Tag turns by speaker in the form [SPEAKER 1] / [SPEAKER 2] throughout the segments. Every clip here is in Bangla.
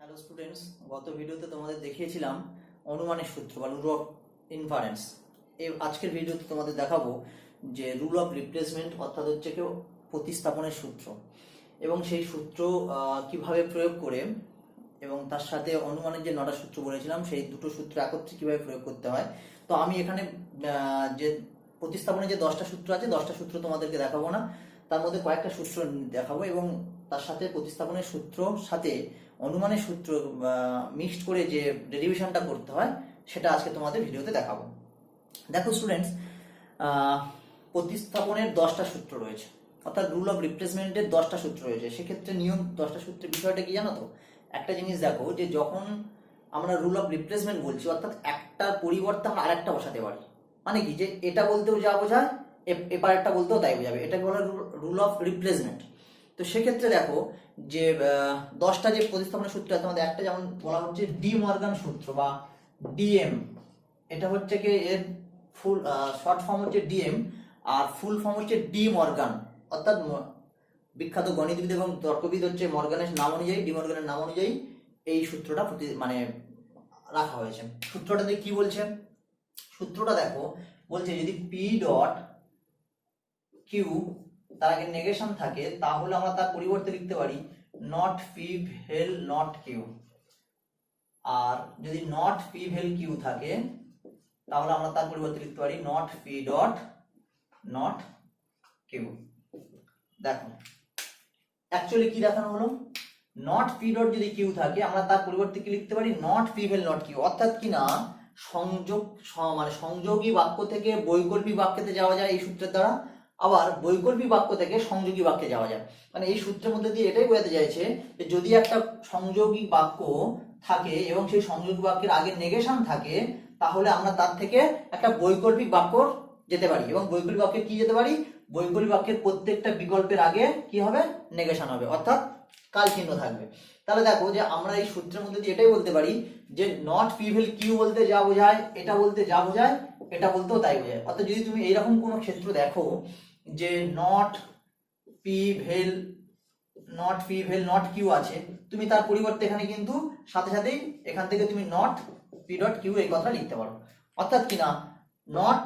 [SPEAKER 1] হ্যালো স্টুডেন্টস, গত ভিডিওতে তোমাদের দেখিয়েছিলাম অনুমানের সূত্র বা রুল অফ ইনফারেন্স। আজকের ভিডিওতে তোমাদের দেখাবো যে রুল অফ রিপ্লেসমেন্ট, অর্থাৎ হচ্ছে কেউ প্রতিস্থাপনের সূত্র, এবং সেই সূত্র কিভাবে প্রয়োগ করে এবং তার সাথে অনুমানের যে 9টা সূত্র বলেছিলাম সেই দুটো সূত্র একত্রে কিভাবে প্রয়োগ করতে হয়। তো আমি এখানে যে প্রতিস্থাপনের যে 10টা সূত্র আছে, 10টা সূত্র তোমাদেরকে দেখাবো না, তার মধ্যে কয়েকটা সূত্র দেখাবো এবং তার সাথে প্রতিস্থাপনের সূত্র সাথে অনুমানের সূত্র মিক্সড করে যে ডেরিভেশনটা করতে হয় সেটা আজকে তোমাদের ভিডিওতে দেখাবো। দেখো স্টুডেন্টস, প্রতিস্থাপনের 10টা সূত্র রয়েছে, অর্থাৎ রুল অফ রিপ্লেসমেন্টের 10টা সূত্র রয়েছে। সেক্ষেত্রে নিয়ম 10টা সূত্রের বিষয়টা কি জানো তো? একটা জিনিস দেখো, যে যখন আমরা রুল অফ রিপ্লেসমেন্ট বলছি, অর্থাৎ একটার পরিবর্তে আমরা আরেকটা বসাতে পারি। মানে কি, যে এটা বলতেও যা বোঝায় এবার একটা বলতেও তাই বোঝাবে, এটাকে বলা রুল অফ রিপ্লেসমেন্ট। তো সেক্ষেত্রে দেখো যে 10টা যে প্রতিস্থাপনের সূত্র আছে, আমাদের একটা যেমন বলা হচ্ছে ডি মর্গান সূত্র বা ডিএম। এটা হচ্ছে কি, এর ফুল শর্ট ফর্ম হচ্ছে ডিএম আর ফুল ফর্ম হচ্ছে ডি মর্গান। অর্থাৎ বিখ্যাত গণিতবিদ এবং তর্কবিদ হচ্ছে মর্গানের নাম অনুযায়ী, ডি মর্গানের নাম অনুযায়ী এই সূত্রটা মানে রাখা হয়েছে। সূত্রটাতে কি বলছে? সূত্রটা দেখো, বলছে যদি পি ডট কিউ তার আগে নেগেশন থাকে, তাহলে আমরা তার পরিবর্তে লিখতে পারি not P vel not Q. আর যদি নট পি ভেল কিউ থাকে, তাহলে আমরা তার পরিবর্তে লিখতে পারি not P dot not Q. দেখো অ্যাকচুয়ালি কি দেখানো হলো, নট পি ডট যদি কিউ থাকে, আমরা তার পরিবর্তে কি লিখতে পারি not P vel not Q. অর্থাৎ কি না, মানে সংযোগী বাক্য থেকে বৈকল্পিক বাক্যতে যাওয়া যায় এই সূত্রের দ্বারা, আবার বৈকল্পিক বাক্য থেকে সংযোগী বাক্যে যাওয়া যায়। মানে এই সূত্রের মধ্যে দিয়ে এটাই বোঝাতে চাইছে যে যদি একটা সংযোগী বাক্য থাকে এবং সেই সংযোগী বাক্যের আগে নেগেশন থাকে, তাহলে আমরা তার থেকে একটা বৈকল্পিক বাক্য যেতে পারি। এবং বৈকল্পিক বাক্যে কি যেতে পারি? বৈকল্পিক বাক্যের প্রত্যেকটা বিকল্পের আগে কি হবে? নেগেশন হবে, অর্থাৎ কাল চিহ্ন থাকবে। তাহলে দেখো যে আমরা এই সূত্রের মধ্যে দিয়ে এটাই বলতে পারি যে নট পি ভেল কিউ বলতে যা বোঝায়, এটা বলতে যা বোঝায়, এটা বলতেও তাই বোঝায়। অর্থাৎ যদি তুমি এইরকম কোনো ক্ষেত্র দেখো যে not P vel not Q আছে, তুমি তার পরিবর্তে এখানে কিন্তু সাথে সাথেই এখান থেকে তুমি নট পি ডট কিউ এই কথা লিখতে পারো। অর্থাৎ কি না, নট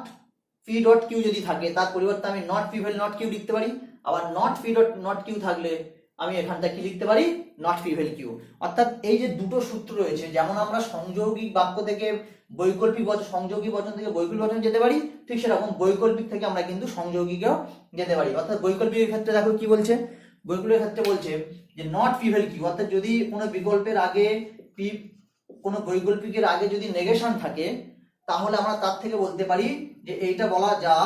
[SPEAKER 1] পি ডট কিউ যদি থাকে, তার পরিবর্তে আমি not P vel not Q লিখতে পারি। আবার not P dot not Q থাকলে আমি এখানটা কি লিখতে পারি? Not P vel Q. অর্থাৎ এই যে দুটো সূত্র রয়েছে, যেমন আমরা সংযোগিক বাক্য থেকে বৈকল্পিক বচন, সংযোগী বচন থেকে বৈকল্পিক বচন যেতে পারি, ঠিক সেরকম বৈকল্পিক থেকে আমরা কিন্তু সংযোগীকেও যেতে পারি। অর্থাৎ বৈকল্পিকের ক্ষেত্রে দেখো কি বলছে, বৈকল্পিকের ক্ষেত্রে বলছে যে নট পি ভেল কিউ। অর্থাৎ যদি কোনো বিকল্পের আগে কোনো বৈকল্পিকের আগে যদি নেগেশন থাকে, তাহলে আমরা তার থেকে বলতে পারি যে এইটা বলা যা,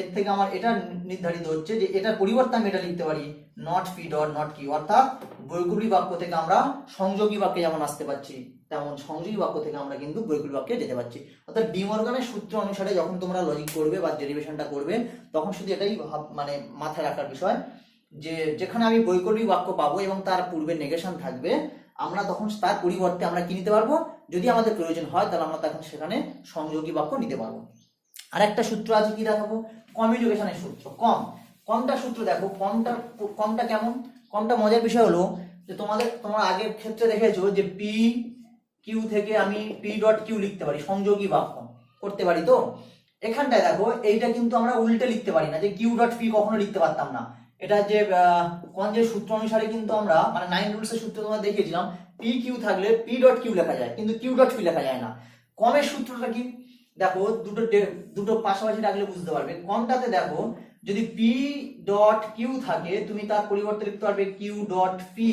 [SPEAKER 1] এর থেকে আমার এটা নির্ধারিত হচ্ছে যে এটার পরিবর্তে আমি এটা লিখতে পারি not P dot not Q. অর্থাৎ বৈকল্পিক বাক্য থেকে আমরা সংযোগী বাক্যে যেমন আসতে পারছি, তেমন সংযোগী বাক্য থেকে আমরা কিন্তু বৈকল্পিক বাক্যে যেতে পারছি। অর্থাৎ ডি মর্গানের সূত্র অনুসারে যখন তোমরা লজিক করবে বা ডেরিভেশনটা করবে, তখন শুধু এটাই মানে মাথায় রাখার বিষয় যে যেখানে আমি বৈকল্পিক বাক্য পাবো এবং তার পূর্বে নেগেশন থাকবে, আমরা তখন তার পরিবর্তে আমরা কি নিতে পারবো? যদি আমাদের প্রয়োজন হয় তাহলে আমরা তখন সেখানে সংযোগী বাক্য নিতে পারবো। আর একটা সূত্র আছে, কি দেখাবো? কমিউনিকেশনের সূত্র, কমটা সূত্র। দেখো কমটা কেমন? কমটা মজার বিষয় হলো যে তোমরা আগের ক্ষেত্রে দেখেছো যে পি কিউ থেকে আমি পি ডট কিউ লিখতে পারি, সংযোগী বাক্য করতে পারি। তো এখানটায় দেখো এইটা কিন্তু আমরা উল্টে লিখতে পারি না, যে কিউ ডট পি কখনো লিখতে পারতাম না। এটা যে যে সূত্র অনুসারে কিন্তু আমরা মানে 9 রুলসের সূত্র তোমরা দেখিয়েছিলাম, পি কিউ থাকলে পি ডট কিউ লেখা যায়, কিন্তু কিউ ডট পি লেখা যায় না। কমের সূত্রটা কি? দেখো দুটো পাশাপাশি রাখলে বুঝতে পারবে। কমটাতে দেখো যদি পি ডট কিউ থাকে, তুমি তার পরিবর্তে লিখতে পারবে কিউ ডট পি।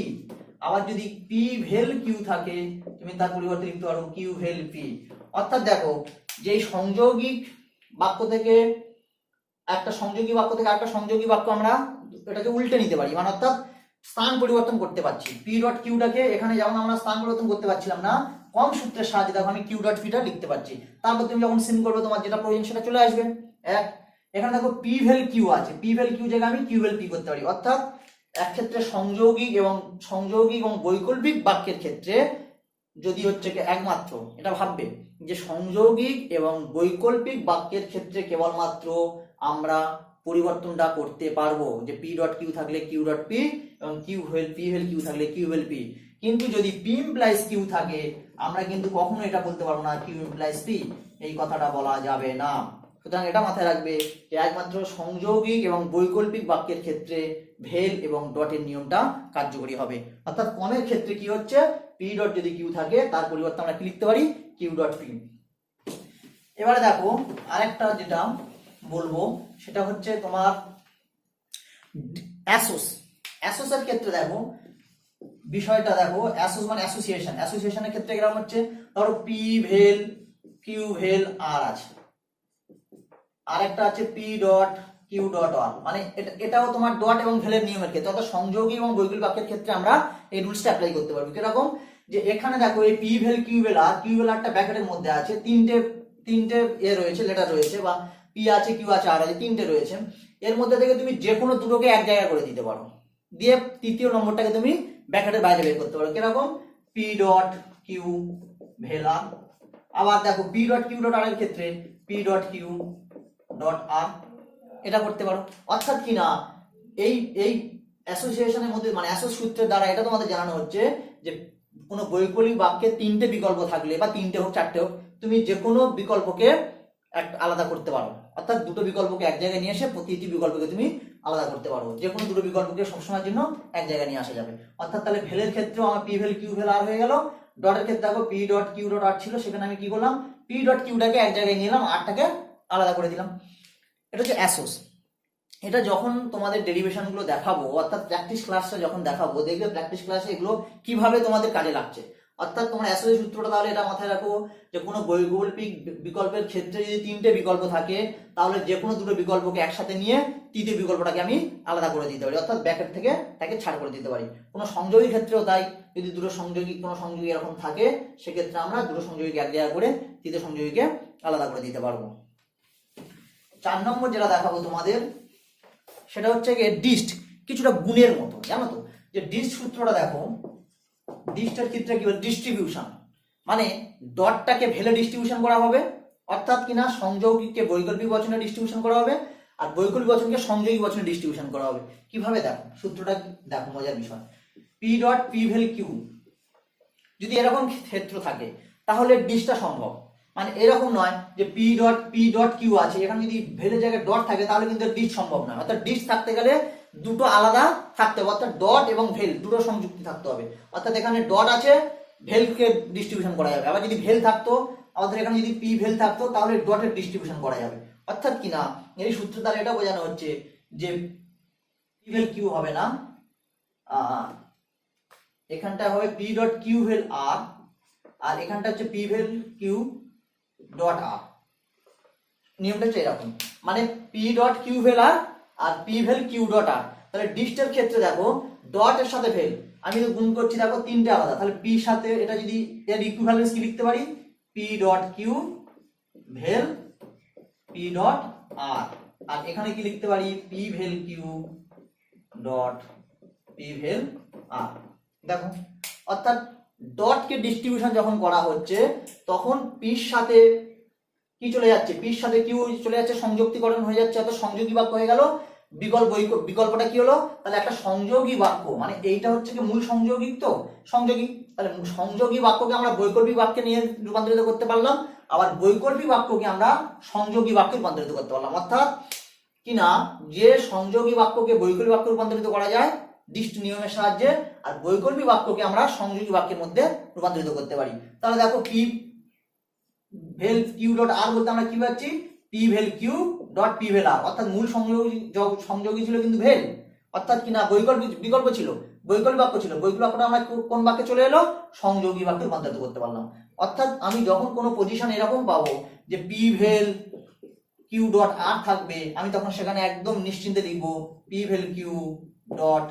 [SPEAKER 1] আবার যদি পি ভেল কিউ থাকে, তুমি তার পরিবর্তে লিখতে পারো কিউ ভেল পি। অর্থাৎ দেখো যে সংযোগিক বাক্য থেকে একটা সংযোগী বাক্য আমরা এটাকে উল্টে নিতে পারি, মানে অর্থাৎ স্থান পরিবর্তন করতে পারছি। পি ডট কিউটাকে এখানে যেমন আমরা স্থান পরিবর্তন করতে পারছিলাম না, কম সূত্রের সাহায্যে দেখো আমি কিউ ডট পিটা লিখতে পারছি। তারপর তুমি যখন সিন করবে, তোমার যেটা প্রয়োজন সেটা চলে আসবে। এখানে দেখো পি ভেল কিউ আছে, পি ভেল কিউ জায়গায় আমি কিউ ভেল পি করতে পারি। অর্থাৎ এক ক্ষেত্রে সংযোগিক এবং বৈকল্পিক বাক্যের ক্ষেত্রে যদি হচ্ছে একমাত্র এটা ভাববে যে সংযোগিক এবং বৈকল্পিক বাক্যের ক্ষেত্রে কেবলমাত্র আমরা পরিবর্তনটা করতে পারবো, যে পি ডট কিউ থাকলে কিউ ডট পি এবং পি ভেল কিউ থাকলে কিউ ভেল পি। কিন্তু যদি পি ইমপ্লাইজ কিউ থাকে আমরা কিন্তু কখনো এটা বলতে পারবো না কিউ ইমপ্লাইজ পি, এই কথাটা বলা যাবে না। সুতরাং এটা মাথায় রাখবে যে একমাত্র সংযৌগিক এবং বৈকল্পিক বাক্যের ক্ষেত্রে ভেল এবং ডটের নিয়মটা কার্যকরী হবে। অর্থাৎ কমের ক্ষেত্রে কি হচ্ছে, পি ডট যদি কিউ থাকে তার পরিবর্তে আমরা কি লিখতে পারি, কিউ ডট পি। এবারে দেখো আরেকটা যেটা বলবো সেটা হচ্ছে তোমার অ্যাসোসের ক্ষেত্রে দেখো বিষয়টা দেখো, অ্যাসোস মানে অ্যাসোসিয়েশনের ক্ষেত্রে এরকম হচ্ছে, ধরো পি ভেল কিউ ভেল আর আছে, আরেকটা আছে পি ডট কিউ ডট আর, মানে এটাও তোমার ডট এবং ভেলের নিয়মের ক্ষেত্রে, অর্থাৎ সংযোগী এবং বৈকল্পিক বাক্যের ক্ষেত্রে আমরা এই রুলসটা অ্যাপ্লাই করতে পারবো। কিরকম, যে এখানে দেখো এই পি ভেল কিউ ভেল আরটা ব্র্যাকেটের মধ্যে আছে, তিনটে রয়েছে, লেটার রয়েছে, বা পি আছে কিউ আছে আর আছে, তিনটে রয়েছে। এর মধ্যে থেকে তুমি যে কোনো দুটোকে এক জায়গায় করে দিতে পারো, দিয়ে তৃতীয় নম্বরটাকে তুমি ব্র্যাকেটের বাইরে বের করতে পারো। কিরকম, পি ডট কিউ ভেল আর। আবার দেখো পি ডট কিউ ডট আর এর ক্ষেত্রে পি ডট কিউ ডট আর, এটা করতে পারো। অর্থাৎ কি না, এই অ্যাসোসিয়েশনের মধ্যে মানে অ্যাসোস সূত্রের দ্বারা এটা তোমাদের জানানো হচ্ছে যে কোনো বৈকল্পিক বাক্যে তিনটে বিকল্প থাকলে বা তিনটে হোক চারটে হোক, তুমি যে কোনো বিকল্পকে আলাদা করতে পারো। অর্থাৎ দুটো বিকল্পকে এক জায়গায় নিয়ে এসে প্রতিটি বিকল্পকে তুমি আলাদা করতে পারো, যে কোনো দুটো বিকল্পকে সবসময়ের জন্য এক জায়গায় নিয়ে আসা যাবে। অর্থাৎ তাহলে ভেলের ক্ষেত্রেও আমার পি ভেল কিউ ভেল আর হয়ে গেল, ডটের ক্ষেত্রে দেখো পি ডট কিউ ডট আর ছিল, সেখানে আমি কি করলাম, পি ডট কিউটাকে এক জায়গায় নিলাম, আরটাকে আলাদা করে দিলাম। এটা হচ্ছে অ্যাসোস। এটা যখন তোমাদের ডেরিভেশন গুলো দেখাবো, অর্থাৎ প্র্যাকটিস ক্লাসটা যখন দেখাবো, দেখবে প্র্যাকটিস ক্লাসে এগুলো কিভাবে তোমাদের কাজে লাগছে। অর্থাৎ তোমার অ্যাসোসের সূত্রটা তাহলে এটা মাথায় রাখো যে কোনো বৈকল্পিক বিকল্পের ক্ষেত্রে যদি তিনটে বিকল্প থাকে তাহলে যে কোনো দুটো বিকল্পকে একসাথে নিয়ে তৃতীয় বিকল্পটাকে আমি আলাদা করে দিতে পারি, অর্থাৎ ব্র্যাকেট থেকে তাকে ছাড় করে দিতে পারি। কোনো সংযোগী ক্ষেত্রেও তাই, যদি দুটো কোনো সংযোগী এরকম থাকে সেক্ষেত্রে আমরা দুটো সংযোগীকে এক জায়গা করে তৃতীয় সংযোগীকে আলাদা করে দিতে পারবো। 4 নম্বর যেটা দেখাবো তোমাদের সেটা হচ্ছে গিয়ে ডিস্ট, কিছুটা গুণের মতো, জানো তো যে ডিস্ট সূত্রটা দেখো, ডিস্টের ক্ষেত্রে কি বলে, ডিস্ট্রিবিউশন মানে ডটটাকে ভেলে ডিস্ট্রিবিউশন করা হবে, অর্থাৎ কিনা সংযোগীকে বৈকল্পিক বচনে ডিস্ট্রিবিউশন করা হবে আর বৈকল্পিক বচনকে সংযোগী বচনে ডিস্ট্রিবিউশন করা হবে। কিভাবে দেখো সূত্রটা দেখো, মজার বিষয়। P dot P vel Q যদি এরকম ক্ষেত্র থাকে তাহলে ডিস্টটা সম্ভব, মানে এরকম নয় যে পি ডট কিউ আছে, এখানে যদি ভেলের জায়গায় ডট থাকে তাহলে কিন্তু ডিস্ট সম্ভব নয়। অর্থাৎ ডিস্ট থাকতে গেলে দুটো আলাদা থাকতে হবে, অর্থাৎ ডট এবং ভেল দুটো সংযুক্তি থাকতে হবে। অর্থাৎ এখানে ডট আছে, ভেলকে ডিস্ট্রিবিউশন করা যাবে। আবার যদি ভেল থাকতো, আমাদের এখানে যদি পি ভেল থাকতো তাহলে ডটের ডিস্ট্রিবিউশন করা যাবে। অর্থাৎ কিনা এই সূত্র দ্বারা এটা বোঝানো হচ্ছে যে পি ভেল কিউ হবে না, এখানটা হবে পি ডট কিউ ভেল আর, আর এখানটা হচ্ছে পি ভেল কিউ ডট আর। নিয়মটা হচ্ছে এরকম, মানে পি ডট কিউ ভেল আর পি ভেল কিউ ডট আর। তাহলে ডিস্টের ক্ষেত্রে দেখো ডট এর সাথে ভেল আমি তো গুণ করছি, দেখো তিনটে আলাদা, তাহলে পি সাথে এটা যদি এর ইকুইভ্যালেন্স কি লিখতে পারি, পি ডট কিউ ভেল পি ডট আর, আর এখানে কি লিখতে পারি, P vel Q dot P ভেল আর। দেখো অর্থাৎ ডটকে ডিস্ট্রিবিউশন যখন করা হচ্ছে তখন পির সাথে কি চলে যাচ্ছে, পির সাথে কিউ চলে যাচ্ছে, সংযুক্তিকরণ হয়ে যাচ্ছে, অর্থাৎ সংযোগী বাক্য হয়ে গেল। বিকল্পটা কি হলো, তাহলে একটা সংযোগী বাক্য, মানে এইটা হচ্ছে কি মূল সংযোগী, তো সংযোগী, তাহলে সংযোগী বাক্যকে আমরা বৈকল্পিক বাক্যে নিয়ে রূপান্তরিত করতে পারলাম, আবার বৈকল্পিক বাক্যকে আমরা সংযোগী বাক্যে রূপান্তরিত করতে পারলাম। অর্থাৎ কিনা যে সংযোগী বাক্যকে বৈকল্পিক বাক্যে রূপান্তরিত করা যায় ডিস্ট নিয়মের সাহায্যে, আর বৈকল্পিক বাক্যকে আমরা সংযোগী বাক্যের মধ্যে রূপান্তরিত করতে পারি। তাহলে দেখো পি ভেল কিউ ডট আর বলতে আমরা কি পাচ্ছি, P vel Q dot P ভেল আর, অর্থাৎ মূল সংযোগী ছিল কিন্তু ভেল, অর্থাৎ কিনা বিকল্প ছিল, বৈকল্পিক বাক্য ছিল, বৈকল্পিক বাক্যটা আমরা কোন বাক্যে চলে এলো, সংযোগী বাক্যে রূপান্তরিত করতে পারলাম। অর্থাৎ আমি যখন কোনো পজিশন এরকম পাবো যে পি ভেল কিউ ডট আর থাকবে, আমি তখন সেখানে একদম নিশ্চিন্তে লিখবো P vel Q dot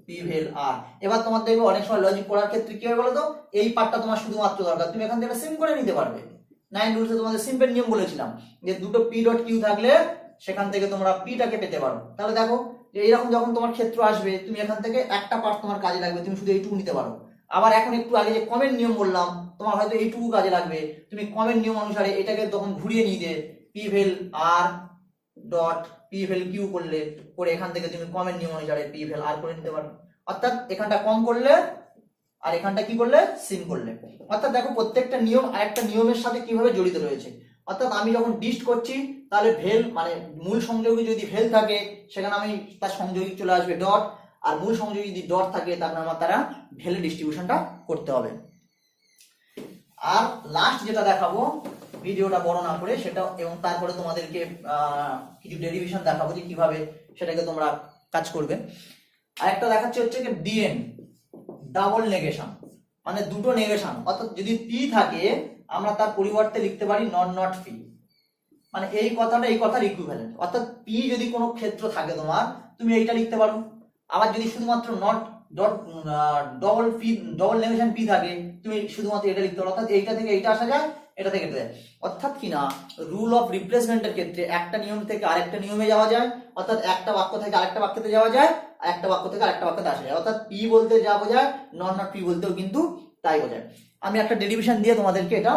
[SPEAKER 1] P ভেল আর। এবার তোমার দেখবে অনেক সময় লজিক পড়ার ক্ষেত্রে কি হয় বলো তো, এই পার্টটা তোমার শুধুমাত্র দরকার, তুমি এখান থেকে সিম করে নিতে পারবে। 9 রুলসে তোমাদের সিম্পল নিয়ম বলেছিলাম যে দুটো পি ডট কিউ থাকলে সেখান থেকে তোমরা পিটাকে পেতে পারো। তাহলে দেখো যে এইরকম যখন তোমার ক্ষেত্র আসবে, তুমি এখান থেকে একটা পার্ট তোমার কাজে লাগবে, তুমি শুধু এইটুকু নিতে পারো। আবার এখন একটু আগে যে কমের নিয়ম বললাম, তোমার হয়তো এইটুকু কাজে লাগবে, তুমি কমের নিয়ম অনুসারে এটাকে তখন ঘুরিয়ে নিতে পি ভেল আর ডট পি ভ্যাল কিউ করলে করে এখান থেকে তুমি কমের নিয়ম অনুসারে পি ভ্যাল আর করে নিতে পারো, অর্থাৎ এখানটা কম করলে আর এখানটা কি করলে সিন করলে। অর্থাৎ দেখো প্রত্যেকটা নিয়ম আরেকটা নিয়মের সাথে কিভাবে জড়িত রয়েছে। অর্থাৎ আমি যখন ডিস্ট করছি তাহলে ভেল মানে মূল সংযোগী যদি ভেল থাকে সেখানে আমি তার সংযোগী চলে আসবে ডট, আর মূল সংযোগী যদি ডট থাকে তাহলে আমার তারা ভেলের ডিস্ট্রিবিউশনটা করতে হবে। আর লাস্ট যেটা দেখাবো ভিডিওটা বড় না করে সেটা, এবং তারপরে তোমাদেরকে কিছু ডেরিভেশন দেখাবো যে কিভাবে সেটাকে তোমরা কাজ করবে। আর একটা দেখাচ্ছে হচ্ছে কি ডিএন ডাবল নেগেশন, মানে দুটো নেগেশন, অর্থাৎ যদি পি থাকে আমরা তার পরিবর্তে লিখতে পারি নট পি, মানে এই কথাটা এই কথার ইকুইভ্যালেন্ট। অর্থাৎ পি যদি কোনো ক্ষেত্র থাকে তোমার তুমি এইটা লিখতে পারো, আবার যদি শুধুমাত্র not dot double negation P থাকে তুমি শুধুমাত্র এটা লিখতে পারো। অর্থাৎ এইটা থেকে এইটা আসা যায়, এটা থেকে এটা যায়। অর্থাৎ কিনা রুল অফ রিপ্লেসমেন্টের ক্ষেত্রে একটা নিয়ম থেকে আরেকটা নিয়মে যাওয়া যায়, অর্থাৎ একটা বাক্য থেকে আরেকটা বাক্যতে যাওয়া যায়, আর একটা বাক্য থেকে আরেকটা বাক্যতে আসা যায়। অর্থাৎ পি বলতে যা বোঝায় নট পি বলতেও কিন্তু তাই বোঝায়। আমি একটা ডেরিভেশন দিয়ে তোমাদেরকে এটা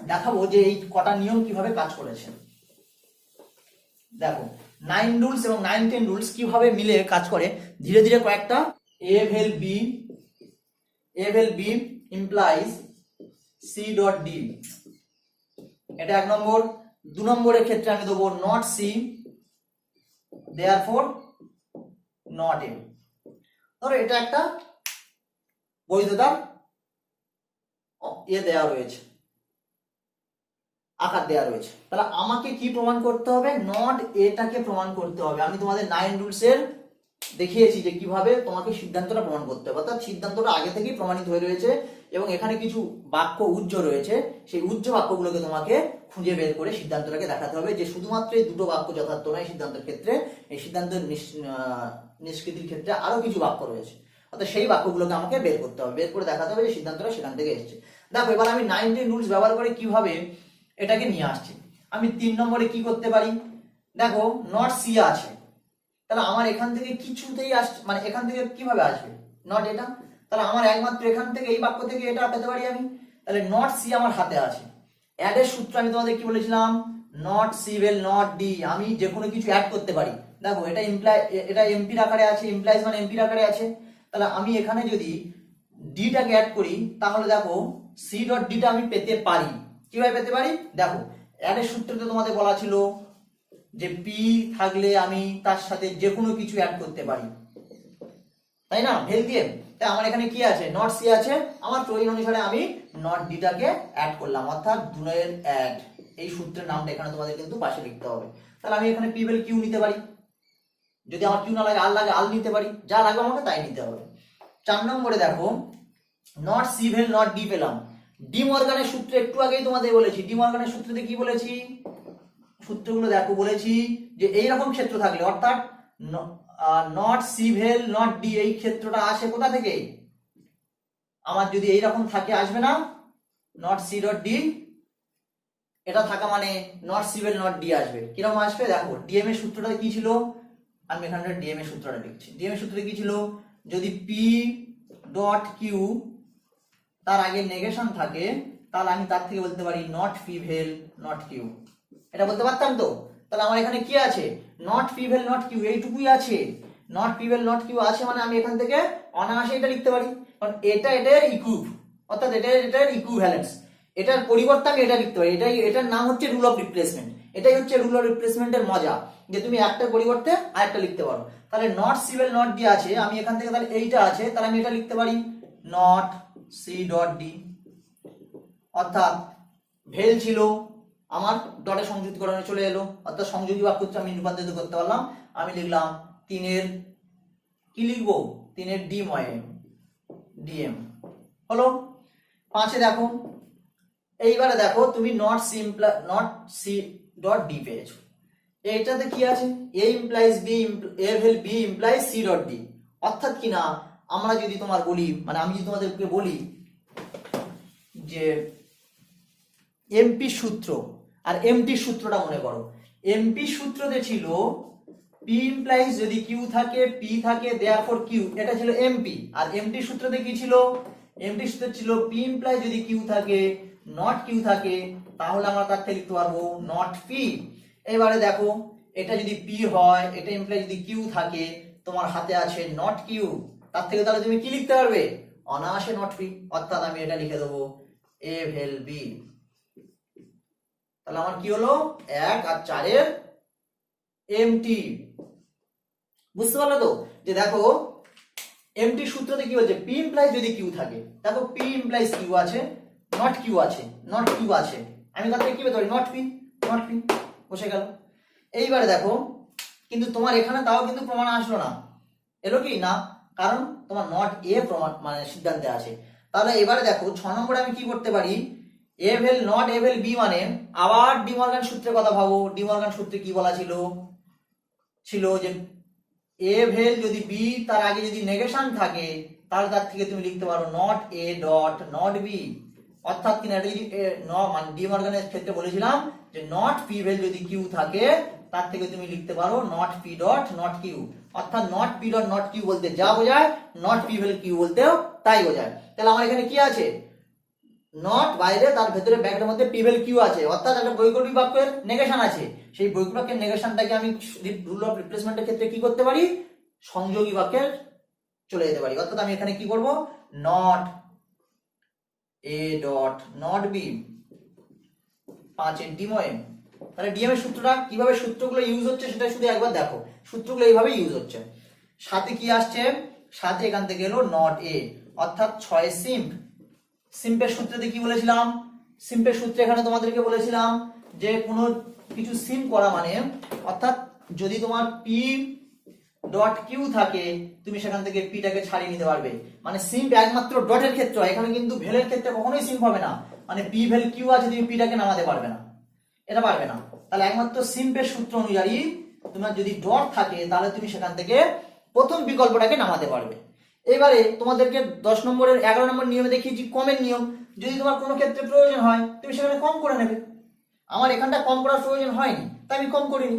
[SPEAKER 1] দেখাবো যে এই কটা নিয়ম কিভাবে কাজ করেছে। দেখো 9 রুলস এবং 9-10 রুলস কিভাবে মিলে কাজ করে ধীরে ধীরে কয়েকটা। A will be implies C dot D, এটা এক নম্বর। 2 নম্বরের ক্ষেত্রে আমি দেবো not C therefore not M। ধরো এটা একটা বৈধতার দেয়া রয়েছে, আকার দেয়া রয়েছে, তাহলে আমাকে কি প্রমাণ করতে হবে? নট এটাকে প্রমাণ করতে হবে। আমি তোমাদের 9 রুলস এর দেখিয়েছি যে কিভাবে তোমাকে সিদ্ধান্তটা প্রমাণ করতে হবে, অর্থাৎ সিদ্ধান্তটা আগে থেকেই প্রমাণিত হয়ে রয়েছে এবং এখানে কিছু বাক্য উজ্জ রয়েছে, সেই উজ্জ বাক্যগুলোকে তোমাকে খুঁজে বের করে সিদ্ধান্তটাকে দেখাতে হবে যে শুধুমাত্র এই দুটো বাক্য যথার্থ নয় সিদ্ধান্তের ক্ষেত্রে, এই সিদ্ধান্তের নিষ্কৃতির ক্ষেত্রে আরো কিছু বাক্য রয়েছে, অর্থাৎ সেই বাক্যগুলোকে আমাকে বের করতে হবে, বের করে দেখাতে হবে যে সিদ্ধান্তটা সেখান থেকে এসেছে। দেখো এবার আমি 19 রুলস ব্যবহার করে কিভাবে এটাকে নিয়ে আসছি। আমি 3 নম্বরে কি করতে পারি, দেখো নট সি আছে, তাহলে আমার এখান থেকে কিছুতেই আসছে, মানে এখান থেকে কিভাবে আসবে নট এটা, তাহলে আমার একমাত্র এখান থেকে এই বাক্য থেকে এটা পেতে পারি আমি, তাহলে নট সি আমার হাতে আছে। অ্যাড এর সূত্র আমি তোমাদের কি বলেছিলাম, not C vel not D, আমি যে কোনো কিছু অ্যাড করতে পারি। দেখো এটা ইমপ্লাই, এটা এমপির আকারে আছে, ইমপ্লাইজ মানে এমপির আকারে আছে, তাহলে আমি এখানে যদি ডিটাকে অ্যাড করি তাহলে দেখো সি ডট ডিটা আমি পেতে পারি। কিভাবে পেতে পারি, দেখো অ্যাড এর সূত্রতে তোমাদের বলা ছিল যে পি থাকলে আমি তার সাথে যে কোনো কিছু অ্যাড করতে পারি, তাই না, ভেল দিয়ে। তাই আমার এখানে কি আছে, নট সি আছে, আমার প্রয়োজন অনুসারে আমি নট ডিটাকে অ্যাড করলাম, অর্থাৎ দুনের অ্যাড, এই সূত্রের নামটা এখানে তোমাদের কিন্তু পাশে লিখতে হবে। তাহলে আমি এখানে পি ভেল কিউ নিতে পারি, যদি আমার কিউ না লাগে আল লাগে আল নিতে পারি, যা লাগবে আমাকে তাই নিতে হবে। 4 নম্বরে দেখো not C vel not D পেলাম। ডি মর্গানের সূত্র একটু আগেই তোমাদের বলেছি, ডি মর্গানের সূত্রতে কি বলেছি, সূত্রগুলো দেখো বলেছি যে এইরকম ক্ষেত্র থাকলে, অর্থাৎ not C vel not D এই ক্ষেত্রটা আসে কোথা থেকে, আমার যদি এইরকম থাকে আসবে না নট সি ডট ডি, এটা থাকা মানে not C vel not D আসবে। কিরকম আসবে দেখো, ডিএম এর সূত্রটা কি ছিল, আমি এখানে ডিএম এর সূত্রটা লিখছি। ডিএম এর সূত্রটা কি ছিল, যদি পি ডট কিউ তার আগে নেগেশন থাকে তাহলে আমি তার থেকে বলতে পারি not P vel not Q, এটা বলতে পারতাম তো। তাহলে আমার এখানে কি আছে, not P vel not Q, এইটুকুই আছে, not P vel not Q আছে, মানে আমি এখান থেকে অনায়াসে এটা লিখতে পারি, কারণ এটা এটার ইকুইভ, অর্থাৎ এটার ইকুইভ্যালেন্স, এটার পরিবর্তে আমি এটা লিখতে পারি। এটার নাম হচ্ছে রুল অফ রিপ্লেসমেন্ট। এটাই হচ্ছে রুল অফ রিপ্লেসমেন্টের মজা, যে তুমি একটা পরিবর্তে আরেকটা লিখতে পারো। তাহলে not C vel not D আছে, আমি এখান থেকে তাহলে এইটা আছে, তাহলে আমি এটা লিখতে পারি নট সি ডট ডি, অর্থাৎ ভেল ছিল আমার ডটে সংযুক্তকরণে চলে এলো, অর্থাৎ সংযোগী বাক্যটা আমি রূপান্তরিত করতে পারলাম। আমি লিখলাম 3-এর কি লিখবো, 3-এর ডিএম হলো। 5-এ দেখো, এইবারে দেখো তুমি নট সি ডট ডি পেয়েছো, এইটাতে কি আছে, A implies B, A vel B implies C dot D, অর্থাৎ কিনা আমরা যদি তোমার বলি, মানে আমি যদি তোমাদেরকে বলি যে এমপি সূত্র আর এমটি সূত্রটা মনে করো, এমপি সূত্রতে ছিল পি ইমপ্লাইজ যদি কিউ থাকে পি থাকে দেয়ারফর কিউ, এটা ছিল এমপি। আর এমটি সূত্রতে কি ছিল, এমটি সূত্র ছিল পি ইমপ্লাইজ যদি কিউ থাকে নট কিউ থাকে তাহলে আমরা তার থেকে লিখতে পারবো নট পি। এবারে দেখো এটা যদি পি হয়, এটা ইমপ্লাই যদি কিউ থাকে, তোমার হাতে আছে নট কিউ, তার থেকে তাহলে তুমি কি লিখতে পারবে? অনায়াসে নট পি। অর্থাৎ আমি এটা লিখে দেবো এ ভেল বি। তাহলে আমার কি হলো? 1 আর 4 এর এমটি। বুঝতে পারলে তো? যে দেখো এমটি সূত্রতে কি বলছে, পি ইমপ্লাইজ যদি কিউ থাকে, দেখো পি ইমপ্লাইজ কিউ আছে, নট কিউ আছে, নট কিউ আছে, আমি তার থেকে কি পেতে পারি? নট পি, নট পি, বসে গেল। এইবারে দেখো কিন্তু তোমার এখানে তাও কিন্তু প্রমাণ আসলো না, এলো কি না? কারণ তোমার নট এ প্রমাণ মানে সিদ্ধান্তে আছে। তাহলে এবারে দেখো 6 নম্বরে আমি কি করতে পারি? এ ভেল নট এ ভেল বি, মানে আবার ডিমর্গান সূত্রের কথা ভাবো। ডিমর্গান সূত্রে কি বলা ছিল? ছিল যে এ ভেল যদি বি তার আগে যদি নেগেশন থাকে, তাহলে তার থেকে তুমি লিখতে পারো not A dot not B. অর্থাৎ কিনা এটা যদি মানে ডিমর্গানের ক্ষেত্রে বলেছিলাম যে নট পি ভেল যদি কিউ থাকে, তার থেকে তুমি লিখতে পারো not P dot not Q. অর্থাৎ not P dot not Q বলতে যা বোঝায়, নট পি ভেল কিউ বলতেও তাই বোঝায়। তাহলে আমার এখানে কি আছে? নট বাইরে, তার ভেতরে ব্র্যাকেটের মধ্যে পি ভেল কিউ আছে, অর্থাৎ একটা বৈকল্পিক বাক্যের নেগেশন আছে। সেই বৈকল্পিক বাক্যের নেগেশনটাকে আমি রুল অফ রিপ্লেসমেন্টের ক্ষেত্রে কি করতে পারি? সংযোগী বাক্যের চলে যেতে পারি। অর্থাৎ আমি এখানে কি করব? Not A dot not B 5 এর ডিমোএম। তাহলে ডিএম এর সূত্রটা কিভাবে সূত্রগুলো ইউজ হচ্ছে সেটা শুধু একবার দেখো। সূত্রগুলো এইভাবে ইউজ হচ্ছে। সাথে কি আসছে? সাথে এখান থেকে এলো নট এ, অর্থাৎ 6 সিম্প। সিম্পের সূত্রতে কি বলেছিলাম? সিম্পের সূত্রে এখানে তোমাদেরকে বলেছিলাম যে কোনো কিছু সিম্প করা মানে, অর্থাৎ যদি তোমার পি ডট কিউ থাকে, তুমি সেখান থেকে পিটাকে ছাড়িয়ে নিতে পারবে। মানে সিম্প একমাত্র ডটের ক্ষেত্রে হয়, এখানে কিন্তু ভেলের ক্ষেত্রে কখনোই সিম্প হবে না। মানে পি ভেল কিউ আছে, তুমি পিটাকে নামাতে পারবে না, এটা পারবে না। তাহলে একমাত্র সিম্পের সূত্র অনুযায়ী তোমার যদি ডট থাকে, তাহলে তুমি সেখান থেকে প্রথম বিকল্পটাকে নামাতে পারবে। এবারে তোমাদেরকে 10 নম্বরের 11 নম্বর নিয়মে দেখিয়েছি কমের নিয়ম। যদি তোমার কোনো ক্ষেত্রে প্রয়োজন হয়, তুমি সেখানে কম করে নেবে। আমার এখানটা কম করার প্রয়োজন হয়নি, তাই আমি কম করিনি।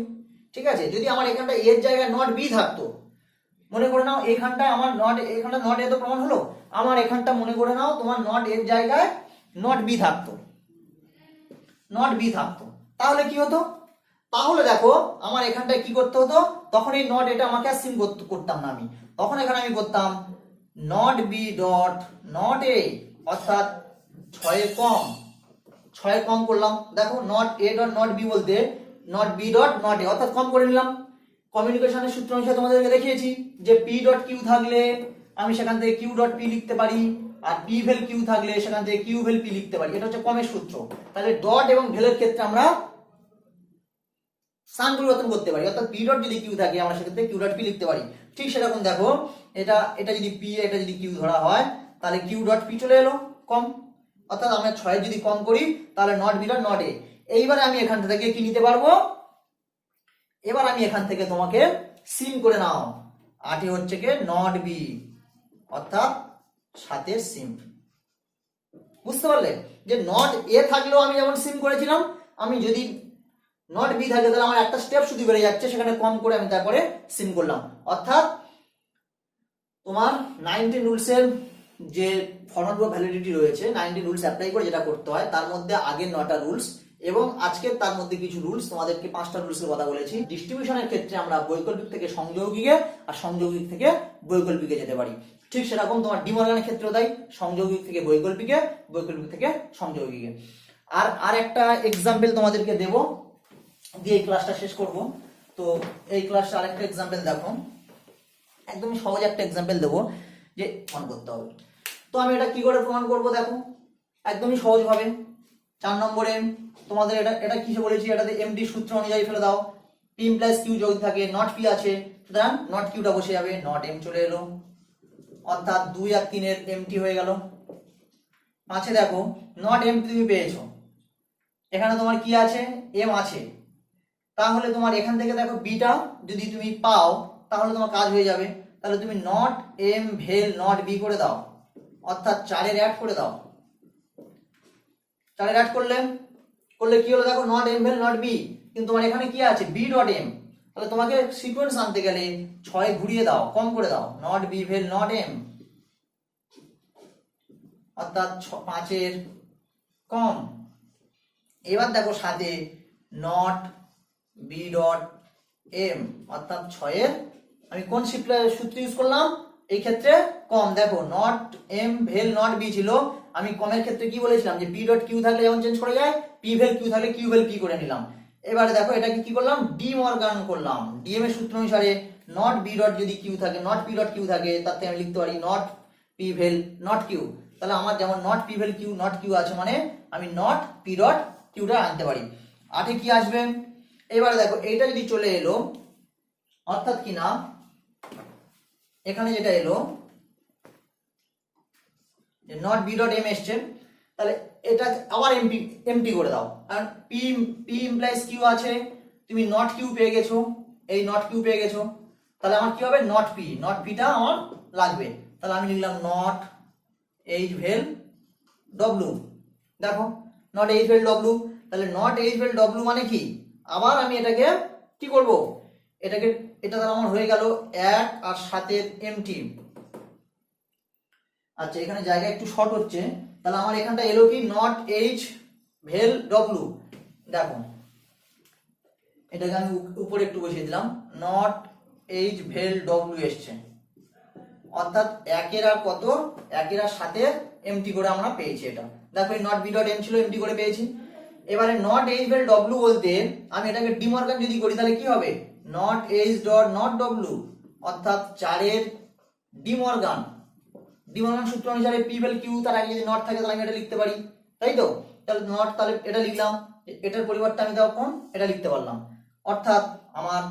[SPEAKER 1] ঠিক আছে? যদি আমার এখানটা এর জায়গায় নট বি থাকতো, মনে করে নাও এখানটা আমার নট, এখানটা নট এ তো প্রমাণ হলো, আমার এখানটা মনে করে নাও তোমার নট এর জায়গায় নট বি থাকতো, নট বি থাকতো, তাহলে কি হতো? তাহলে দেখো আমার এখানটায় কি করতে হতো? তখন এই নট এটা আমাকে আর সিম করতাম না আমি, তখন এখানে আমি করতাম not B dot not A, অর্থাৎ 6 এর কম, 6 এর কম করলাম। দেখো not A dot not B বলতে not B dot not A, অর্থাৎ কম করে নিলাম। কমিউনিকেশনের সূত্র অনুসারে তোমাদেরকে দেখিয়েছি যে পি ডট কিউ থাকলে আমি সেখান থেকে কিউ ডট পি লিখতে পারি, আর পি ভেল কিউ থাকলে সেখান থেকে কিউ ভেল পি লিখতে পারি। এটা হচ্ছে কমের সূত্র। তাহলে ডট এবং ভেলের ক্ষেত্রে আমরা স্থান পরিবর্তন করতে পারি, অর্থাৎ পি ডট যদি কিউ থাকে আমরা সেক্ষেত্রে কিউ ডট পি লিখতে পারি। ঠিক সেরকম দেখো এটা এটা যদি পি, এটা যদি কিউ ধরা হয়, তাহলে কিউ ডট পি চলে এলো কম, অর্থাৎ আমরা 6 যদি কম করি তাহলে not B dot not A. এইবারে আমি এখান থেকে কি নিতে পারবো? এবার আমি এখান থেকে তোমাকে সিম করে নাও, 8 হচ্ছে কি নট বি, অর্থাৎ 7 সিম। বুঝতে পারলে যে নট এ থাকলেও আমি যেমন সিম করেছিলাম, আমি যদি নট বি থাকে তাহলে আমার একটা স্টেপ শুধু বেড়ে যাচ্ছে, সেখানে কম করে আমি তারপরে সিম করলাম। অর্থাৎ তোমার 19 রুলসের যে ফরম্যাট বা ভ্যালিডিটি রয়েছে, 19 রুলস অ্যাপ্লাই করে যেটা করতে হয়, তার মধ্যে আগের 9টা রুলস এবং আজকে তার মধ্যে কিছু রুলস, তোমাদেরকে 5টা রুলসের কথা বলেছি। ডিস্ট্রিবিউশনের ক্ষেত্রে আমরা বৈকল্পিক থেকে সংযোগীকে আর সংযোগিক থেকে বৈকল্পিকে যেতে পারি। ঠিক সেরকম তোমার ডিমর্গানের ক্ষেত্রেও তাই, সংযোগিক থেকে বৈকল্পিকে, বৈকল্পিক থেকে সংযোগীকে। আর একটা এক্সাম্পল তোমাদেরকে দেব, দিয়ে এই ক্লাসটা শেষ করব। তো এই ক্লাসটা আরেকটা এক্সাম্পল দেখো, একদমই সহজ একটা এক্সাম্পল দেবো যে অন করতে হবে। তো আমি এটা কি করে প্রমাণ করব? দেখো একদমই সহজ ভাবে। 4 নম্বরে তোমাদের এটা এটা কিসে বলেছি, এটাতে এমডি সূত্র অনুযায়ী ফেলে দাও। পি ইমপ্লাইজ কিউ যদি থাকে, নট পি আছে, সুতরাং নট কিউটা বসে যাবে, নট এম চলে এলো, অর্থাৎ 2 আর 3 এর এমটি হয়ে গেল। 5 দেখো নট এম তুমি পেয়েছো, এখানে তোমার কি আছে? এম আছে। তাহলে তোমার এখান থেকে দেখো বিটা যদি তুমি পাও, তাহলে তোমার কাজ হয়ে যাবে। তাহলে তুমি not M vel not B করে দাও, অর্থাৎ 4 এর অ্যাড করে দাও। 4 এর অ্যাড করলে কি হলো? দেখো not M vel not B, কিন্তু তোমার এখানে কি আছে? B dot M. তাহলে তোমাকে সিকোয়েন্স আনতে গেলে 6 ঘুরিয়ে দাও, কম করে দাও, not B vel not M, অর্থাৎ 5 এর কম। এবার দেখো সাথে নট বি ডট এম অর্থাৎ 6-এর আমি কোন সূত্র ইউজ করলাম এই ক্ষেত্রে কম। দেখো not M vel not B ছিল, আমি কমের ক্ষেত্রে কি বলেছিলাম যে পি ডট কিউ থাকলে যেমন চেঞ্জ করে যায়, পি ভেল কিউ থাকলে কিউ ভেল পি করে নিলাম। এবারে দেখো এটাকে কি করলাম, ডি মর্গান করলাম। ডিএম এর সূত্র অনুসারে নট বি ডট যদি কিউ থাকে, নট পি ডট কিউ থাকে, তাতে আমি লিখতে পারি not P vel not Q. তাহলে আমার যেমন not P vel Q not Q আছে, মানে আমি নট পি ডট কিউটা আনতে পারি। 8-এ কি আসবে, এবারে দেখো এইটা যদি চলে এলো, অর্থাৎ কি না এখানে যেটা এলো যে নট বি ডট এম এসছে, তাহলে এটা আবার এমটি এমটি করে দাও। কারণ পি পি ইমপ্লাইজ কিউ আছে, তুমি নট কিউ পেয়ে গেছো, এই নট কিউ পেয়ে গেছো, তাহলে আমার কি হবে নট পিটা আমার লাগবে। তাহলে আমি লিখলাম নট এইচ ভেল ডব্লু। দেখো নট এইচ ভেল ডব্লু, তাহলে নট এইচ ভেল ডব্লু মানে কি, আবার আমি এটাকে কি করব, এটাকে এটা তাহলে আমার হয়ে গেল 1 আর 7-এর এমটি। আচ্ছা এখানে জায়গা একটু শর্ট হচ্ছে, তাহলে আমার এখানটা এলো কি নট এইচ ভেল ডব্লু। দেখো এটাকে আমি উপরে একটু বসিয়ে দিলাম, নট এইচ ভেল ডব্লু এসছে, অর্থাৎ 1-এর আর কত 1-এর আর 7-এর এমটি করে আমরা পেয়েছি। এটা দেখো এই নট বি ডট এম ছিল, এমটি করে পেয়েছি। এবারে নট এইচ ভেল ডব্লু বলতে আমি এটাকে ডিমর্গান যদি করি তাহলে কি হবে, not H dot not W, অর্থাৎ 4-এর ডিমর্গান সূত্র অনুসারে পি ভেল কিউ, তার আগে যদি নট থাকে তাহলে আমি এটা লিখতে পারি, তাই তো। তাহলে নট, তাহলে এটা লিখলাম, এটার পরিবর্তে আমি তখন এটা লিখতে পারলাম, অর্থাৎ আমার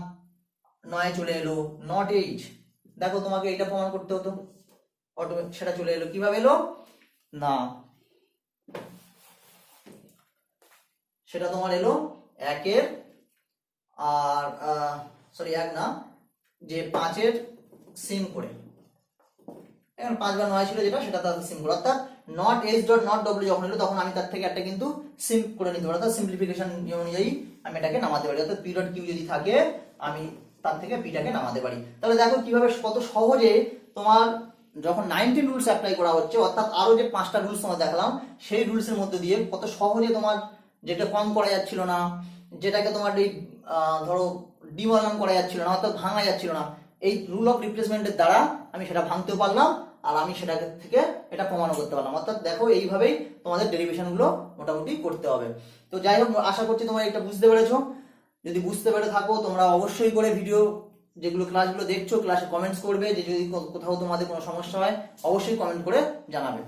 [SPEAKER 1] 9-এ চলে এলো নট এইচ। দেখো তোমাকে এটা প্রমাণ করতে হতো, সেটা চলে এলো, কিভাবে এলো না, সেটা তোমার এলো 1-এর আর সরি 1 না, যে 5-এর সিম করে, এখন 5 বা 9 ছিল যেটা, সেটা তার সিম করে, অর্থাৎ not H dot not W যখন এলো তখন আমি তার থেকে একটা কিন্তু সিম করে নিতে পারি, অর্থাৎ সিম্পলিফিকেশন নিয়ম অনুযায়ী আমি এটাকে নামাতে পারি, অর্থাৎ পি ডট কিউ যদি থাকে আমি তার থেকে পিটাকে নামাতে পারি। তাহলে দেখো কিভাবে কত সহজে তোমার যখন 19 রুলস অ্যাপ্লাই করা হচ্ছে, অর্থাৎ আরো যে 5টা রুলস তোমার দেখালাম সেই রুলসের মধ্যে দিয়ে কত সহজে তোমার যেটা কম করা যাচ্ছিল না, যেটাকে তোমার এই ধরো ডিমর্গান করা যাচ্ছিল না, অর্থাৎ ভাঙা যাচ্ছিল না, এই রুল অফ রিপ্লেসমেন্টের দ্বারা আমি সেটা ভাঙতেও পারলাম, আর আমি সেটা থেকে এটা প্রমাণও করতে পারলাম। অর্থাৎ দেখো এইভাবেই তোমাদের ডেরিভেশন গুলো মোটামুটি করতে হবে। তো যাই হোক, আশা করছি তোমরা এটা বুঝতে পেরেছো। যদি বুঝতে পেরে থাকো তোমরা অবশ্যই করে ভিডিও যেগুলো ক্লাসগুলো দেখছো ক্লাসে কমেন্টস করবে, যে যদি কোথাও তোমাদের কোনো সমস্যা হয় অবশ্যই কমেন্ট করে জানাবে।